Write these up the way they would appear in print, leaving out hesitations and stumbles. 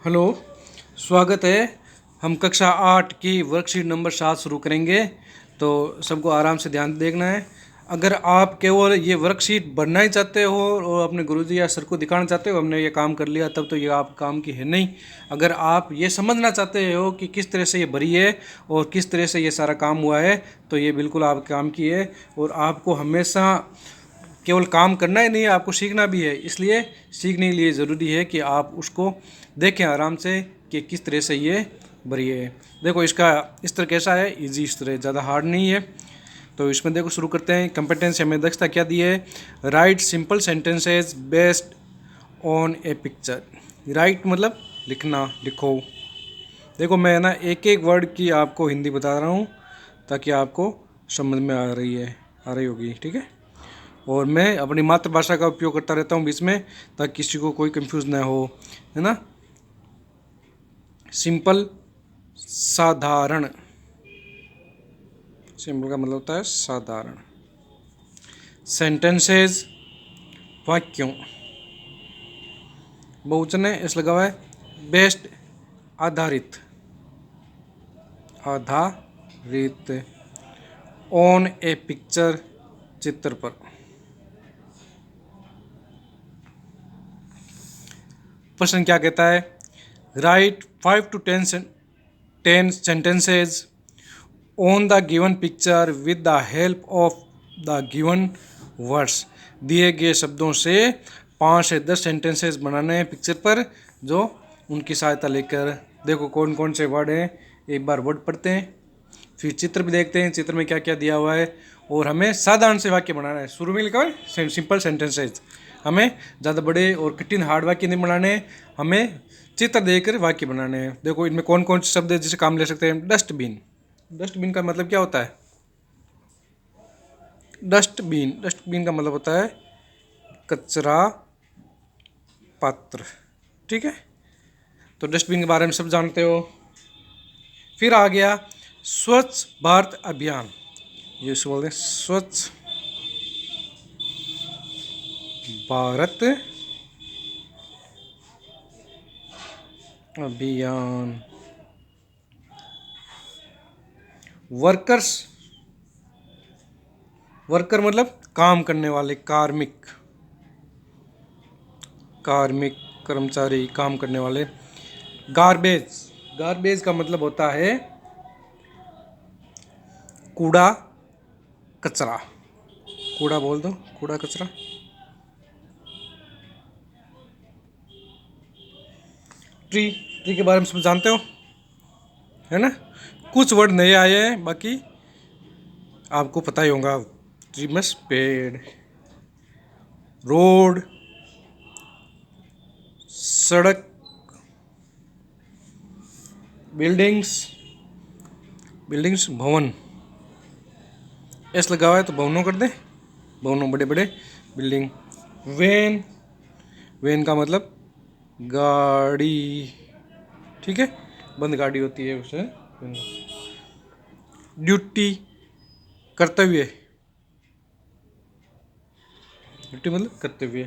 Hello, स्वागत है। हम कक्षा 8 की वर्कशीट नंबर 7 शुरू करेंगे, तो सबको आराम से ध्यान देखना है। अगर आप केवल ये वर्कशीट बनना ही चाहते हो और अपने गुरुजी या सर को दिखाना चाहते हो हमने ये काम कर लिया, तब तो ये आप काम की है नहीं। अगर आप ये समझना चाहते हो कि किस तरह से ये भरी है और किस तरह से ये सारा काम हुआ है, तो ये बिल्कुल आप काम की है। और आपको हमेशा केवल काम करना ही नहीं है, आपको सीखना भी है। इसलिए सीखने के लिए ज़रूरी है कि आप उसको देखें आराम से कि किस तरह से ये भरी है। देखो इसका स्तर कैसा है, इजी स्तर है, ज़्यादा हार्ड नहीं है। तो इसमें देखो शुरू करते हैं। कंपेटेंसी हमें दक्षता क्या दी है, right simple sentences based on A picture. Right मतलब लिखना, लिखो। देखो मैं ना एक एक वर्ड की आपको हिंदी बता रहा हूँ ताकि आपको समझ में आ रही होगी, ठीक है। और मैं अपनी मातृभाषा का उपयोग करता रहता हूँ बीच में, ताकि किसी को कोई कंफ्यूज ना हो, है ना। सिंपल, साधारण। सिंपल का मतलब होता है साधारण। सेंटेंसेस, वाक्यों। बहुवचन है, इस लगा हुआ है। बेस्ड, आधारित, आधारित। ऑन ए पिक्चर, चित्र पर। प्रश्न क्या कहता है, right 5 to 10 sentences on the given picture with the help of the given words। दिए गए शब्दों से 5 से 10 सेंटेंसेस बनाने हैं पिक्चर पर, जो उनकी सहायता लेकर। देखो कौन कौन से वर्ड हैं, एक बार वर्ड पढ़ते हैं, फिर चित्र भी देखते हैं, चित्र में क्या क्या दिया हुआ है। और हमें साधारण से वाक्य बनाना है। शुरू में लिखा हुआ है सिंपल सेंटेंसेज। हमें ज़्यादा बड़े और कठिन हार्ड वाक्य नहीं बनाने हैं, हमें चित्र देखकर वाक्य बनाने हैं। देखो इनमें कौन कौन से शब्द है जिसे काम ले सकते हैं। डस्टबिन। डस्टबिन का मतलब क्या होता है, डस्टबिन का मतलब होता है कचरा पात्र, ठीक है। तो डस्टबिन के बारे में सब जानते हो। फिर आ गया स्वच्छ भारत अभियान। ये इसे बोलते हैं स्वच्छ भारत अभियान। वर्कर्स, वर्कर मतलब काम करने वाले, कार्मिक, कार्मिक कर्मचारी, काम करने वाले। गार्बेज, गार्बेज का मतलब होता है कूड़ा कचरा। कूड़ा बोल दो, कूड़ा कचरा। ट्री, ट्री के बारे में सब जानते हो, है ना। कुछ वर्ड नए आए हैं, बाकी आपको पता ही होगा। ट्री मस पेड़। रोड, सड़क। बिल्डिंग्स, बिल्डिंग्स भवन। एस लगा हुआ है तो भवनों कर दे, भवनों बड़े बड़े बिल्डिंग। वैन, वैन का मतलब गाड़ी, ठीक है, बंद गाड़ी होती है उसे। ड्यूटी, कर्तव्य, ड्यूटी मतलब कर्तव्य।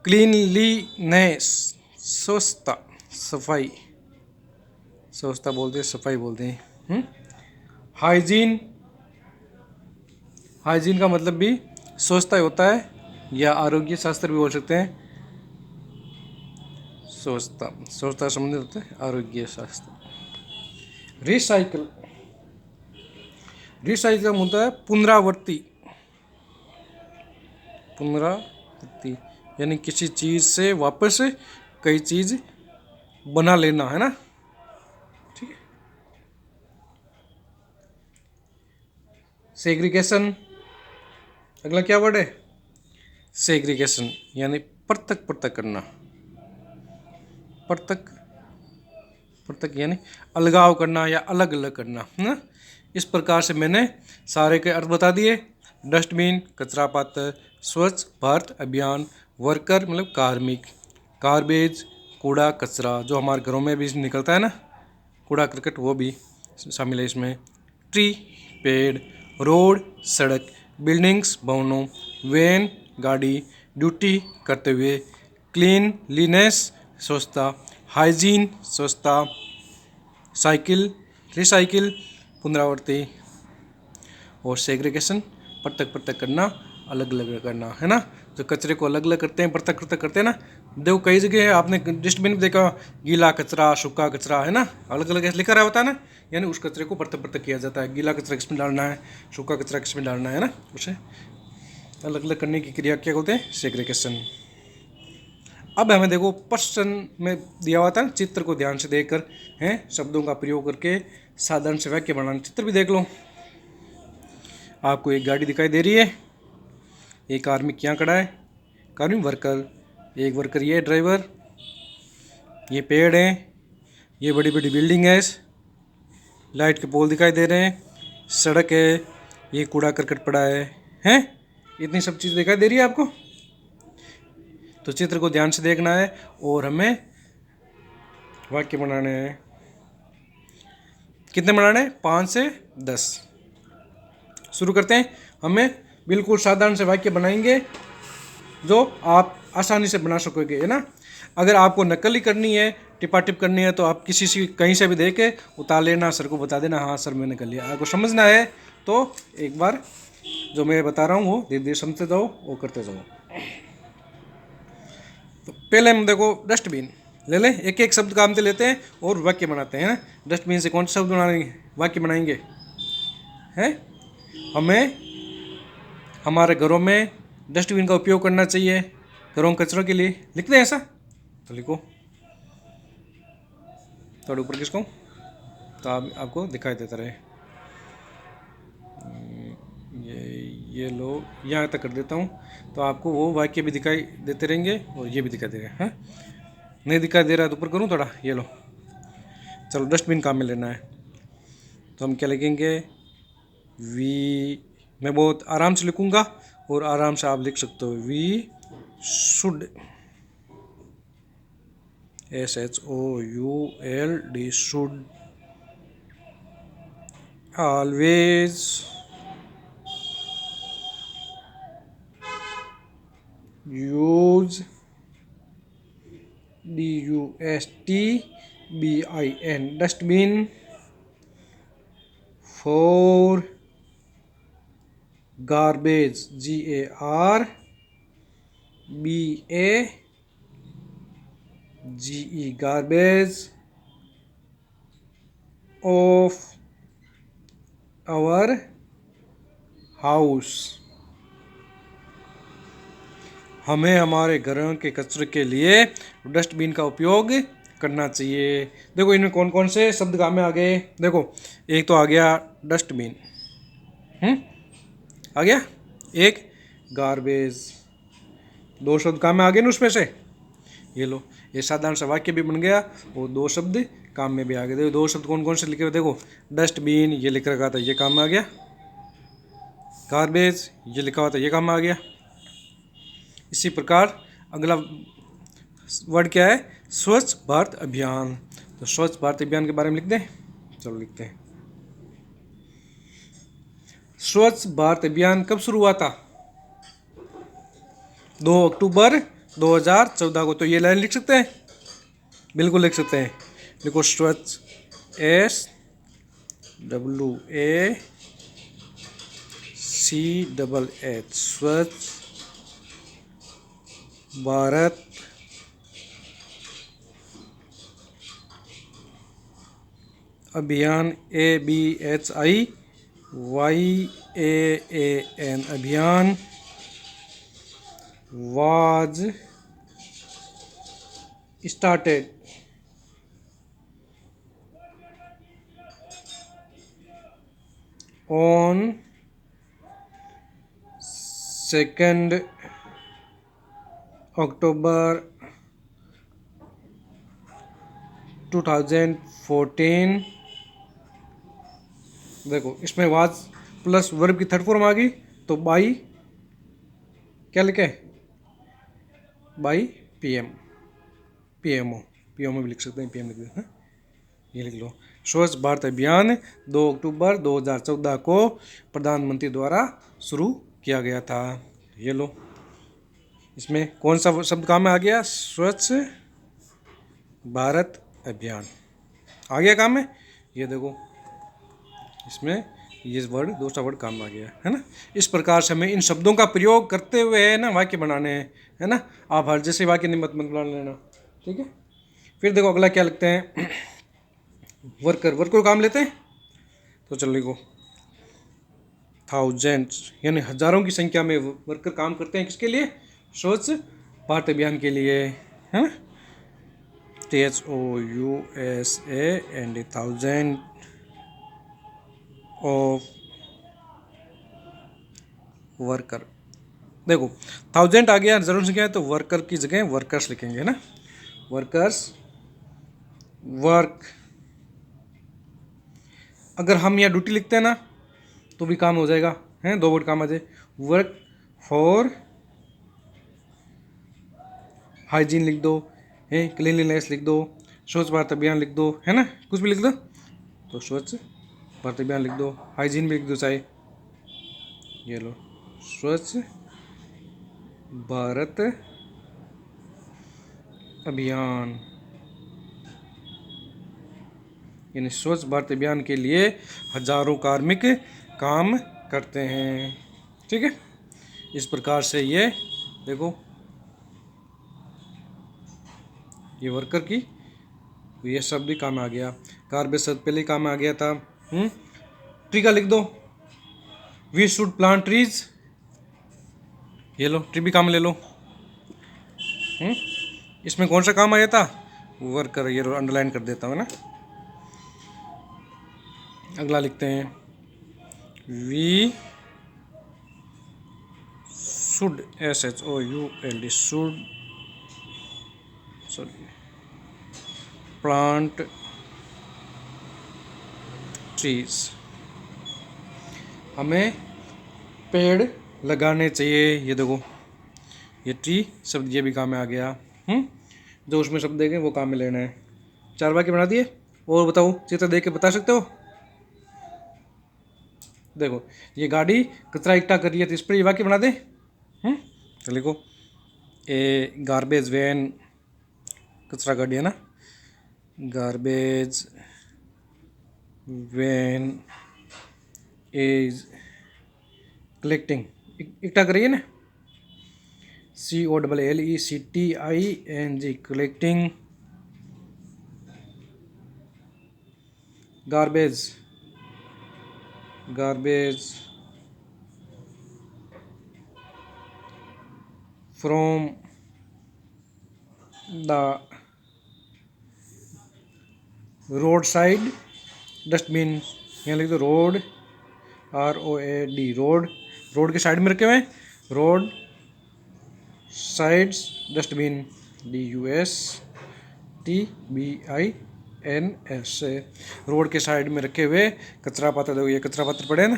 क्लीनलीनेस, स्वच्छता, सफाई, स्वच्छता बोलते हैं, सफाई बोलते हैं। हाइजीन, हाइजीन का मतलब भी स्वच्छता होता है, या आरोग्य शास्त्र भी बोल सकते हैं। स्वच्छता, स्वच्छता संबंधित होता है आरोग्य शास्त्र। रिसाइकल, रिसाइकल का मतलब है पुनरावृत्ति, पुनरावृत्ति यानी किसी चीज से वापस कई चीज बना लेना, है ना, ठीक है। सेग्रीगेशन, अगला क्या वर्ड है, सेग्रीगेशन यानी पृथक पृथक करना। पृथक, पृथक यानी अलगाव करना या अलग अलग करना, है ना। इस प्रकार से मैंने सारे के अर्थ बता दिए। डस्टबिन कचरा पात्र, स्वच्छ भारत अभियान, वर्कर मतलब कार्मिक, गार्बेज कूड़ा कचरा जो हमारे घरों में भी निकलता है ना, कूड़ा करकट, वो भी शामिल है इसमें। ट्री पेड़, रोड सड़क, बिल्डिंग्स भवनों, वैन गाड़ी, ड्यूटी करते हुए, क्लीनलीनेस स्वच्छता, हाइजीन स्वच्छता, साइकिल रिसाइकिल पुनरावृत्ति, और सेग्रीगेशन पृथक पृथक करना, अलग अलग करना, है ना। जो कचरे को अलग अलग करते हैं, पृथक पृथक करते हैं ना। देखो कई जगह आपने डस्टबिन में देखा, गीला कचरा सूखा कचरा, है ना, अलग अलग लिखा रहा होता है ना। यानी उस कचरे को पृथक पृथक किया जाता है, गीला कचरा किसमें डालना है, सूखा कचरा किसमें डालना है ना, उसे अलग अलग करने की क्रिया क्या बोलते हैं, सेग्रीगेशन। अब हमें देखो प्रश्न में दिया हुआ था, चित्र को ध्यान से देखकर हैं शब्दों का प्रयोग करके साधारण से वाक्य बनाना। चित्र भी देख लो। आपको एक गाड़ी दिखाई दे रही है, एक आर्मी क्या खड़ा है, कार्मिक वर्कर, एक वर्कर ये ड्राइवर, ये पेड़ है, ये बड़ी बड़ी बिल्डिंग है, लाइट के पोल दिखाई दे रहे हैं, सड़क है, ये कूड़ा करकट पड़ा है, हैं इतनी सब चीज़ दिखाई दे रही है आपको। तो चित्र को ध्यान से देखना है और हमें वाक्य बनाने हैं। कितने बनाने हैं, 5 से 10। शुरू करते हैं। हमें बिल्कुल साधारण से वाक्य बनाएंगे जो आप आसानी से बना सकोगे, है ना। अगर आपको नकल ही करनी है, टिपा टिप करनी है, तो आप किसी से कहीं से भी देख के उतार लेना, सर को बता देना, हाँ सर मैंने कर लिया। आपको समझना है तो एक बार जो मैं बता रहा हूँ वो धीरे धीरे समझते जाओ, वो करते जाओ। तो पहले हम देखो डस्टबिन ले लें, एक एक शब्द काम से लेते हैं और वाक्य बनाते हैं। डस्टबिन से कौन सा शब्द बनाएंगे, वाक्य बनाएंगे, हैं। हमें हमारे घरों में डस्टबिन का उपयोग करना चाहिए, घरों में कचरों के लिए। लिखते हैं ऐसा, तो लिखो थोड़े ऊपर किसको, तो आपको दिखाई देता रहे। ये लो यहाँ तक कर देता हूँ, तो आपको वो वाक्य भी दिखाई देते रहेंगे और ये भी दिखाई दे रहा है। नहीं दिखाई दे रहा है तो ऊपर करूँ थोड़ा, ये लो। चलो डस्टबिन काम में लेना है, तो हम क्या लिखेंगे, वी, मैं बहुत आराम से लिखूँगा और आराम से आप लिख सकते हो। We should, SHOULD, should always use, DUSTBIN, dustbin for garbage, GARBAGE, garbage of our house, हमें हमारे घरों के कचरे के लिए डस्टबिन का उपयोग करना चाहिए। देखो इनमें कौन कौन से शब्द काम में आ गए, देखो एक तो आ गया डस्टबिन, आ गया, एक गार्बेज, 2 शब्द काम में आ गए ना उसमें से। ये लो, ये साधारण सा वाक्य भी बन गया और 2 शब्द काम में भी आ गए। देखो 2 शब्द कौन कौन से लिखे हुए, देखो डस्टबिन ये लिख रखा था, ये काम में आ गया, गार्बेज ये लिखा हुआ था, ये काम में आ गया। इसी प्रकार अगला वर्ड क्या है, स्वच्छ भारत अभियान। तो स्वच्छ भारत अभियान के बारे में लिख दें, चलो लिखते हैं। स्वच्छ भारत अभियान कब शुरू हुआ था, 2 अक्टूबर 2014 को। तो ये लाइन लिख सकते हैं, बिल्कुल लिख सकते हैं। देखो स्वच्छ, SWACH, स्वच्छ भारत अभियान, ABHIYAAN, अभियान was started on 2nd October 2014। देखो इसमें वाज प्लस वर्ब की थर्ड फॉर्म आ गई, तो बाई क्या लिखे, बाई PMO भी लिख सकते हैं, PM लिख देते हैं, ये लिख लो। स्वच्छ भारत अभियान 2 अक्टूबर 2014 को प्रधानमंत्री द्वारा शुरू किया गया था, ये लो। इसमें कौन सा शब्द काम में आ गया? स्वच्छ भारत अभियान आ गया काम में। ये देखो इसमें ये वर्ड, दूसरा वर्ड काम में आ गया है ना। इस प्रकार से हमें इन शब्दों का प्रयोग करते हुए है ना वाक्य बनाने हैं, है ना। आप हर जैसे वाक्य नहीं मत बना लेना, ठीक है। फिर देखो अगला क्या लिखते हैं, वर्कर, वर्कर काम लेते हैं। तो चलो लिखो थाउजेंड्स, यानी हजारों की संख्या में वर्कर काम करते हैं किसके लिए? स्वच्छ भारत अभियान के लिए, है ना। THOUSA and 1000 of worker. देखो 1000 आ गया, जरूर संख्या है, तो वर्कर की जगह वर्कर्स लिखेंगे, है ना। Workers, work. अगर हम यहाँ ड्यूटी लिखते हैं ना तो भी काम हो जाएगा, है, दो वर्ड काम आ जाए। वर्क फॉर हाइजीन लिख दो, है, क्लीनलीनेस लिख दो, स्वच्छ भारत अभियान लिख दो, है ना, कुछ भी लिख दो। तो स्वच्छ भारत अभियान लिख दो, हाइजीन भी लिख दो चाहे, ये लो स्वच्छ भारत अभियान, यानी स्वच्छ भारत अभियान के लिए हजारों कार्मिक काम करते हैं, ठीक है। इस प्रकार से ये देखो ये वर्कर की ये शब्द भी काम आ गया। कार्बेज शब्द पहले ही काम में आ गया था। ट्री का लिख दो, वी शुड प्लांट ट्रीज, ये लो ट्री भी काम ले लो। इसमें कौन सा काम आया था? वर्कर, ये अंडरलाइन कर देता हूँ ना। अगला लिखते हैं we should, SHOULD, should, sorry, plant trees, हमें पेड़ लगाने चाहिए। ये देखो ये ट्री शब्द ये भी काम में आ गया। जो उसमें शब्द देंगे वो काम में लेना है। 4 वाक्य बना दिए। और बताओ, चित्र देख के बता सकते हो? देखो ये गाड़ी कचरा इकट्ठा कर रही है, तो इस पर ये वाक्य बना दे। तो लिखो ए गार्बेज वैन, कचरा गाड़ी है ना, गार्बेज वैन इज कलेक्टिंग, इकट्ठा करिए ना, COLLECTING, collecting garbage, garbage from the road side dustbin, यहाँ लिख दो रोड, ROAD, रोड, रोड के साइड में रखे हुए, road sides dustbin, DUSTBINS, road के साइड में रखे हुए कचरा पात्र। देखो ये कचरा पात्र पड़े ना,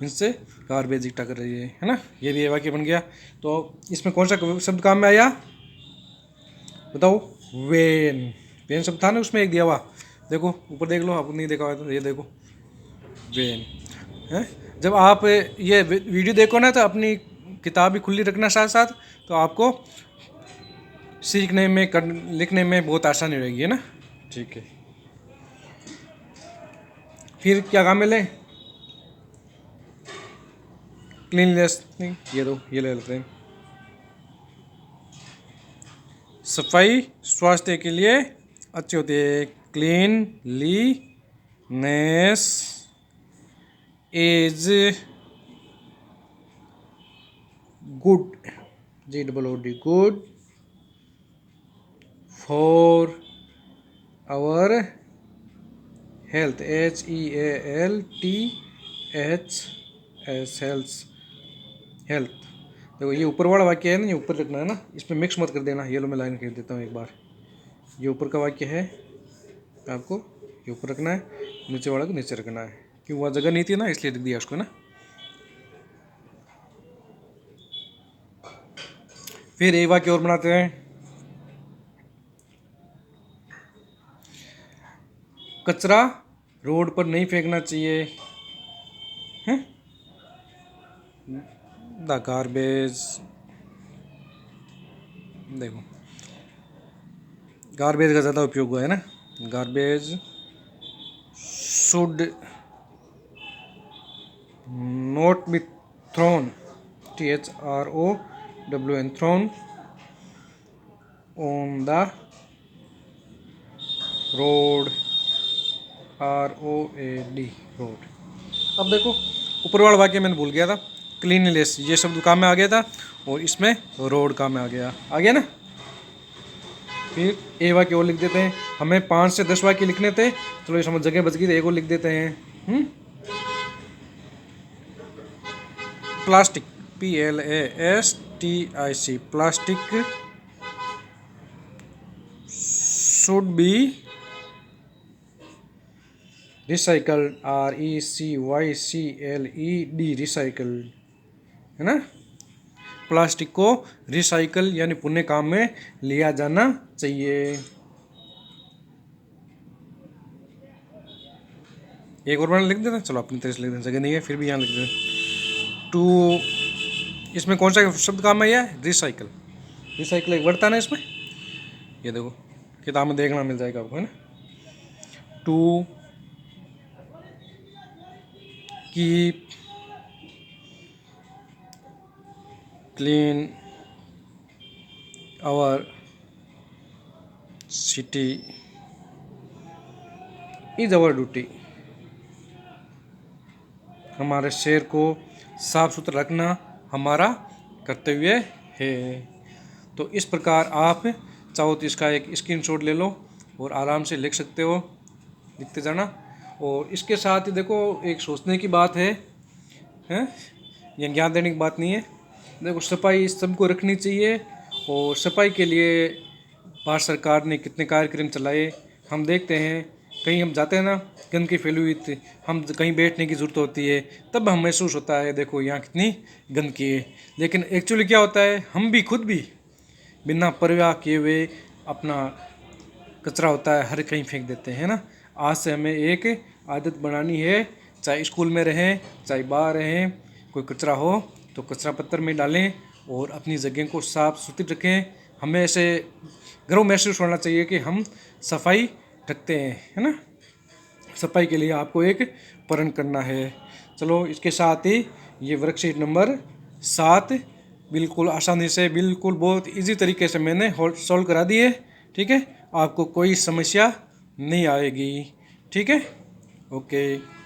इनसे गार्बेज इकट्ठा कर रही है ना। ये भी वाक्य बन गया। तो इसमें कौन सा शब्द काम में आया बताओ? वेन, वेन शब्द था ना उसमें एक दिया हुआ, देखो ऊपर देख लो, आपको नहीं देखा हुआ तो ये देखो वेन है। जब आप ये वीडियो देखो ना तो अपनी किताब भी खुली रखना साथ साथ, तो आपको सीखने में लिखने में बहुत आसानी रहेगी, है ना। ठीक है, फिर क्या काम मिले? क्लीननेस, नहीं ये दो, ये ले लेते हैं। सफाई स्वास्थ्य के लिए अच्छी होती है। Cleanliness is good, GOOD, good for our health, HEALTH, health. देखो ये ऊपर वाला वाक्य है ना, ये ऊपर लिखना है ना, इसमें मिक्स मत कर देना। ये लो मैं लाइन कर देता हूँ एक बार। ये ऊपर का वाक्य है, आपको ये ऊपर रखना है, नीचे वाला को नीचे रखना है, क्यों वहाँ जगह नहीं थी ना, इसलिए लिख दिया उसको ना। फिर एक वाक्य और बनाते हैं, कचरा रोड पर नहीं फेंकना चाहिए, द गार्बेज देखो गार्बेज का ज़्यादा उपयोग हुआ है ना, garbage should not be thrown, THROWN, thrown on the road, ROAD, road. अब देखो ऊपर वाला वाक्य मैंने भूल गया था, क्लीनलीनेस ये शब्द काम में आ गया था और इसमें रोड काम में आ गया ना। फिर ए वाक्य और लिख देते हैं, हमें 5 से 10 वाक्य लिखने थे, चलो ये समझ जगह बच गई तो एक और लिख देते हैं। Plastic, PLASTIC, plastic should be recycled, RECYCLED, recycled, है ना। प्लास्टिक को रिसाइकल यानी पुनः काम में लिया जाना चाहिए। एक और बार लिख देना, चलो अपनी तरह से लिख देना, जगह नहीं है फिर भी यहाँ लिख देना। टू, इसमें कौन सा शब्द काम में आया है, रिसाइकल। रिसाइकल एक वर्ड था ना इसमें, ये देखो किताब में देखना मिल जाएगा आपको, है ना। To keep clean our city is our duty, हमारे शहर को साफ सुथरा रखना हमारा कर्तव्य है। तो इस प्रकार आप चाहो तो इसका एक स्क्रीनशॉट ले लो और आराम से लिख सकते हो, लिखते जाना। और इसके साथ ही देखो एक सोचने की बात है, ये ज्ञान देने की बात नहीं है। देखो सफाई सबको रखनी चाहिए और सफाई के लिए भारत सरकार ने कितने कार्यक्रम चलाए हम देखते हैं। कहीं हम जाते हैं ना, गंदगी फैली हुई थी, हम कहीं बैठने की ज़रूरत होती है तब हमें महसूस होता है देखो यहाँ कितनी गंदगी है। लेकिन एक्चुअली क्या होता है, हम भी खुद भी बिना परवाह किए हुए अपना कचरा होता है हर कहीं फेंक देते हैं ना। आज से हमें एक आदत बनानी है, चाहे स्कूल में रहें चाहे बाहर रहें, कोई कचरा हो तो कचरा पत्थर में डालें और अपनी जगह को साफ सुथरी रखें। हमें ऐसे गर्व महसूस होना चाहिए कि हम सफाई रखते हैं, है ना। सफाई के लिए आपको एक प्रण करना है। चलो इसके साथ ही ये वर्कशीट नंबर 7 बिल्कुल आसानी से, बिल्कुल बहुत इजी तरीके से मैंने सॉल्व करा दी है। ठीक है, आपको कोई समस्या नहीं आएगी। ठीक है, ओके।